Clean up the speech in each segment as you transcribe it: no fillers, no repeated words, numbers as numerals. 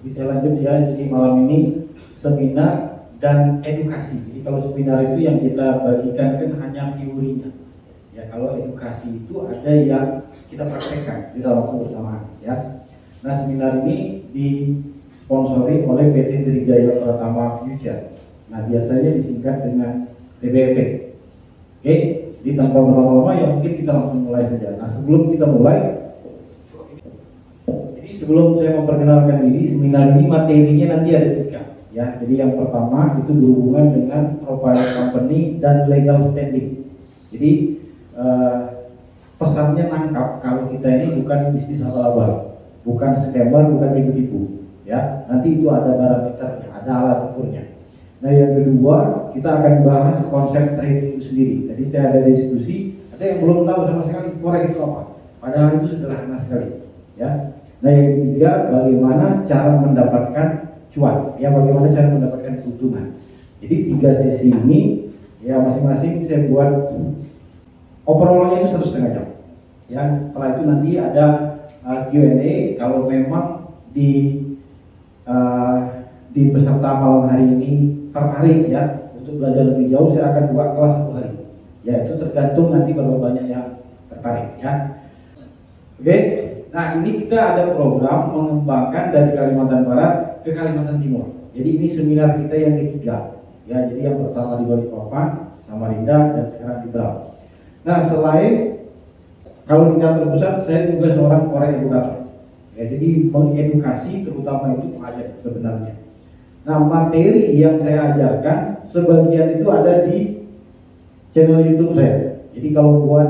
Bisa lanjut ya, jadi malam ini seminar dan edukasi. Jadi kalau seminar itu yang kita bagikan kan hanya teorinya. Ya kalau edukasi itu ada yang kita praktekkan di dalam waktu bersamaan ya. Nah seminar ini disponsori oleh PT Trijaya Pratama Future. Nah biasanya disingkat dengan TBP. Oke, di tanpa berlama-lama ya mungkin kita langsung mulai saja. Nah sebelum kita mulai, sebelum saya memperkenalkan diri, seminar ini materinya nanti ada 3 ya. Jadi yang pertama itu berhubungan dengan profile company dan legal standing. Jadi pesannya nangkap kalau kita ini bukan bisnis abal-abal, bukan scammer, bukan tipu-tipu ya. Nanti itu ada parameternya, ada alat ukurnya. Nah yang kedua kita akan bahas konsep trading itu sendiri. Tadi saya ada diskusi, ada yang belum tahu sama sekali forex itu apa, padahal itu sederhana sekali ya. Nah yang ketiga bagaimana cara mendapatkan cuan ya, bagaimana cara mendapatkan keuntungan. Jadi 3 sesi ini ya masing-masing saya buat overallnya itu 1,5 jam ya. Setelah itu nanti ada Q&A. Kalau memang di peserta malam hari ini tertarik ya untuk belajar lebih jauh, saya akan buat kelas 1 hari ya. Itu tergantung nanti berapa banyak yang tertarik ya. Oke. Nah ini kita ada program mengembangkan dari Kalimantan Barat ke Kalimantan Timur. Jadi ini seminar kita yang ketiga ya. Jadi yang pertama di Balikpapan, Samarinda, dan sekarang di Berau. Nah selain kalau di kantor pusat saya juga seorang forex educator ya. Jadi mengedukasi terutama itu pelajar sebenarnya. Nah materi yang saya ajarkan sebagian itu ada di channel YouTube saya. Jadi kalau buat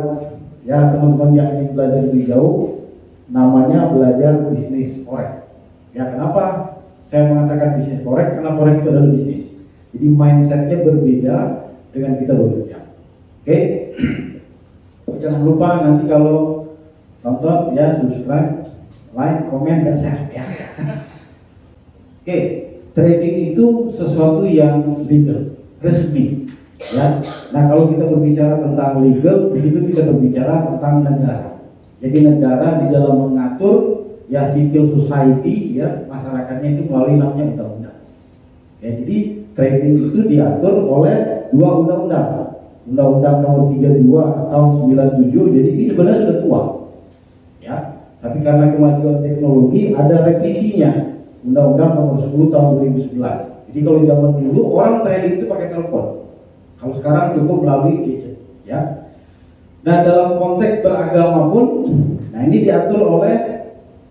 ya teman-teman yang ingin belajar lebih jauh, namanya belajar bisnis forex. Ya kenapa saya mengatakan bisnis forex? Karena forex itu adalah bisnis. Jadi mindsetnya berbeda dengan kita bekerja. Oke? Jangan lupa nanti kalau tonton ya subscribe, like, komen, dan share ya. Oke, trading itu sesuatu yang legal, resmi ya. Nah kalau kita berbicara tentang legal, di situ kita berbicara tentang negara. Jadi negara di dalam mengatur ya civil society ya, masyarakatnya itu melalui namanya undang-undang. Ya, jadi trading itu diatur oleh 2 undang-undang. Undang-Undang Nomor 32 tahun 97. Jadi ini sebenarnya sudah tua. Ya, tapi karena kemajuan teknologi ada revisinya. Undang-Undang Nomor 10 tahun 2011. Jadi kalau zaman dulu orang trading itu pakai telepon. Kalau sekarang cukup melalui gadget ya. Nah dalam konteks beragama pun, nah ini diatur oleh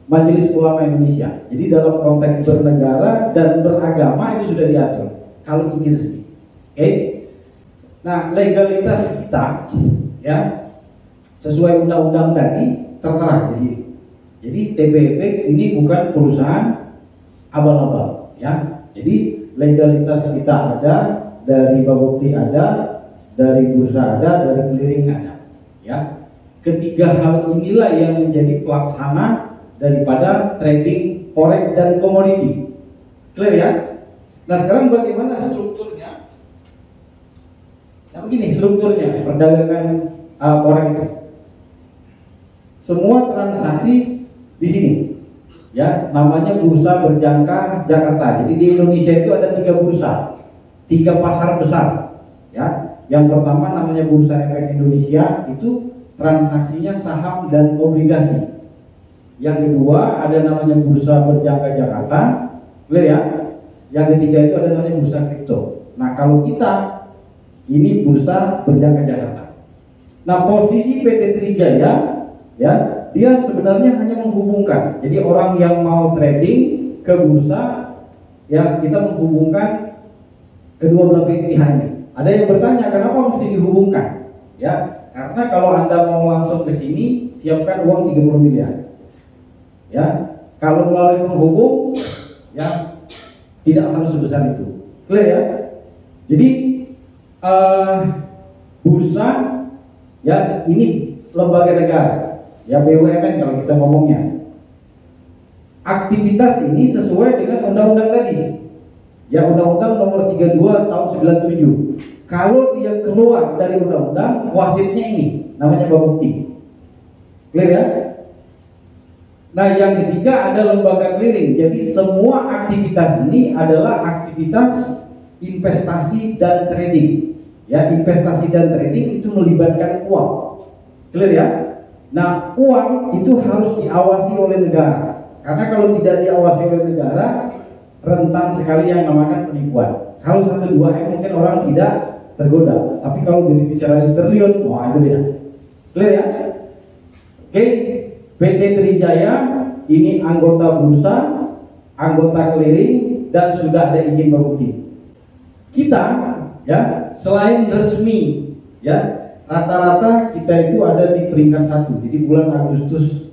Majelis Ulama Indonesia. Jadi dalam konteks bernegara dan beragama itu sudah diatur. Kalau ini resmi, oke? Nah legalitas kita, ya sesuai undang-undang tadi tertera di sini. Jadi TBP ini bukan perusahaan abal-abal, ya. Jadi legalitas kita ada, dari Bapepti ada, dari bursa ada, dari clearing ada. Ya, ketiga hal inilah yang menjadi pelaksana daripada trading forex dan komoditi. Clear ya? Nah sekarang bagaimana strukturnya? Nah begini strukturnya perdagangan forex itu. Semua transaksi di sini, ya namanya Bursa Berjangka Jakarta. Jadi di Indonesia itu ada 3 bursa, 3 pasar besar. Ya, yang pertama namanya Bursa Efek Indonesia, itu transaksinya saham dan obligasi. Yang kedua ada namanya Bursa Berjangka Jakarta, clear ya? Yang ketiga itu ada namanya Bursa Kripto. Nah kalau kita ini Bursa Berjangka Jakarta. Nah posisi PT Trijaya ya, dia sebenarnya hanya menghubungkan. Jadi orang yang mau trading ke bursa ya, kita menghubungkan kedua belah pihak ini. Ada yang bertanya kenapa mesti dihubungkan? Ya, karena kalau Anda mau langsung ke sini, siapkan uang 30 miliar. Ya, kalau melalui penghubung ya tidak harus sebesar itu. Clear ya? Jadi bursa ya ini lembaga negara. Ya BUMN kalau kita ngomongnya. Aktivitas ini sesuai dengan undang-undang tadi. Ya Undang-Undang Nomor 32 tahun 97. Kalau dia keluar dari undang-undang, wasitnya ini namanya Bapepti. Clear ya? Nah, yang ketiga ada lembaga clearing. Jadi semua aktivitas ini adalah aktivitas investasi dan trading. Ya, investasi dan trading itu melibatkan uang. Clear ya? Nah, uang itu harus diawasi oleh negara. Karena kalau tidak diawasi oleh negara, rentan sekali yang namanya penipuan. Kalau 1-2 M mungkin orang tidak tergoda. Tapi kalau berbicara di triliun, wah itu beda. Clear ya? Oke. PT Trijaya ini anggota bursa, anggota clearing, dan sudah ada izin berbukti. Kita ya selain resmi ya rata-rata kita itu ada di peringkat 1. Jadi bulan Agustus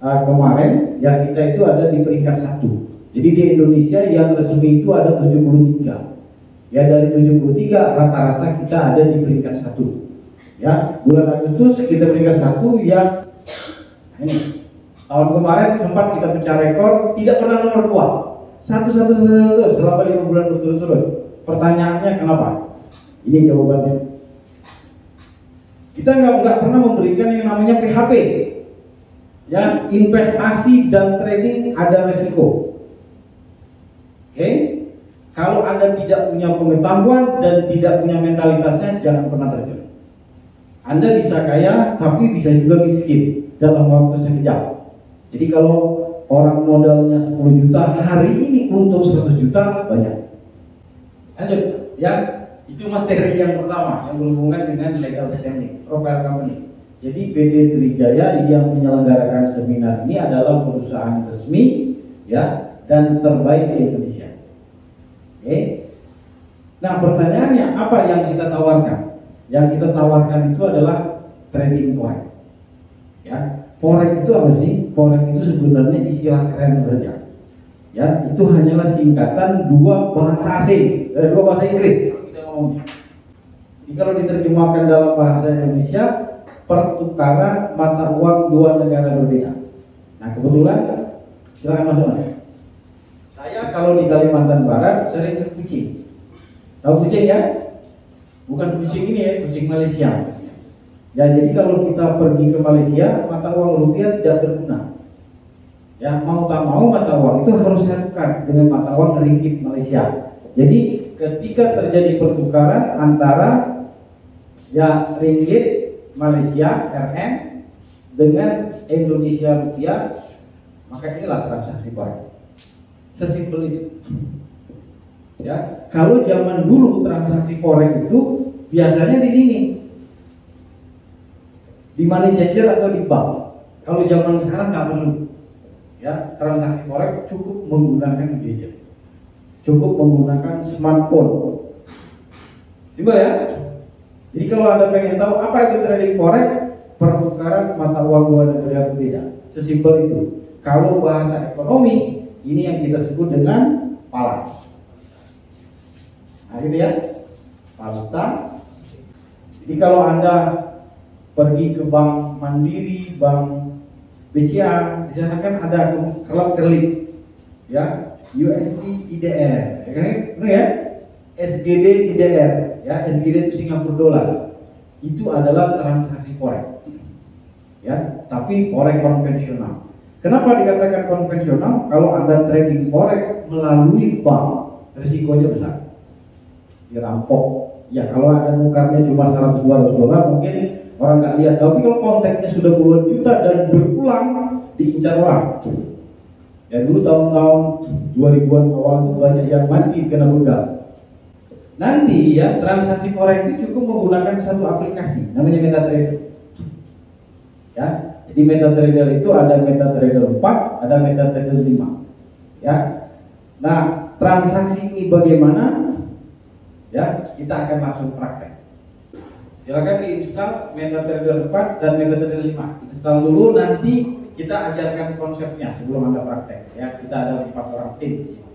kemarin ya kita itu ada di peringkat 1. Jadi di Indonesia yang resmi itu ada 73. Ya dari 73 rata-rata kita ada di peringkat 1. Ya bulan Agustus kita peringkat 1 yang ini tahun kemarin sempat kita pecah rekor tidak pernah nomor 2. Satu selama 5 bulan berturut-turut. Pertanyaannya kenapa? Ini jawabannya. Kita nggak pernah memberikan yang namanya PHP. Ya, investasi dan trading ada resiko. Oke? Kalau Anda tidak punya pengetahuan dan tidak punya mentalitasnya, jangan pernah terjun. Anda bisa kaya, tapi bisa juga miskin dalam waktu sekejap. Jadi kalau orang modalnya 10 juta, hari ini untung 100 juta, banyak. Lanjut, ya. Itu materi yang pertama yang berhubungan dengan legal standing, profile company. Jadi PT Trijaya yang menyelenggarakan seminar ini adalah perusahaan resmi ya dan terbaik di Indonesia. Oke. Nah, pertanyaannya apa yang kita tawarkan? Yang kita tawarkan itu adalah trading forex. Ya, forex itu apa sih? Forex itu sebenarnya istilah keren saja. Ya, itu hanyalah singkatan dua bahasa asing, dua bahasa Inggris. Jadi kalau diterjemahkan dalam bahasa Indonesia, pertukaran mata uang dua negara berbeda. Nah kebetulan, silakan masuk mas. Saya kalau di Kalimantan Barat sering ke Kucing. Tahu Kucing ya? Bukan Kucing ini ya, Kucing Malaysia. Ya jadi kalau kita pergi ke Malaysia, mata uang rupiah tidak berguna. Ya mau tak mau mata uang itu harus tukar dengan mata uang ringgit Malaysia. Jadi ketika terjadi pertukaran antara ya ringgit Malaysia RM dengan Indonesia rupiah, maka inilah transaksi forex. Sesimpel itu. Ya, kalau zaman dulu transaksi forex itu biasanya di sini, di money changer atau di bank. Kalau zaman sekarang nggak perlu. Ya, transaksi forex cukup menggunakan gadget. Cukup menggunakan smartphone. Simpel ya. Jadi kalau Anda pengen tahu apa itu trading forex, pertukaran mata uang dua negara berbeda. Sesimpel itu. Kalau bahasa ekonomi, ini yang kita sebut dengan palas. Nah, gitu ya. Valuta. Jadi kalau Anda pergi ke Bank Mandiri, Bank BCA, di sana kan ada kelap-kelip. Ya. USD IDR, ya kan? Benar ya? SGD IDR, ya SGD itu Singapura dolar. Itu adalah transaksi forex. Ya, tapi forex konvensional. Kenapa dikatakan konvensional? Kalau Anda trading forex melalui bank, risikonya besar. Dirampok. Ya, kalau Anda nukarnya cuma 100-200 dolar mungkin orang nggak lihat. Tapi kalau kontaknya sudah puluhan juta dan berulang, diincar orang. Ya dulu tahun-tahun 2000-an awal itu banyak yang mati kena begal. Nanti ya transaksi forex itu cukup menggunakan satu aplikasi namanya MetaTrader. Ya, jadi MetaTrader itu ada MetaTrader 4, ada MetaTrader 5. Ya. Nah, transaksi ini bagaimana? Ya, kita akan langsung praktek. Silakan diinstal MetaTrader 4 dan MetaTrader 5. Install dulu, nanti kita ajarkan konsepnya sebelum Anda praktek. Ya, kita ada 4 orang tim di sini.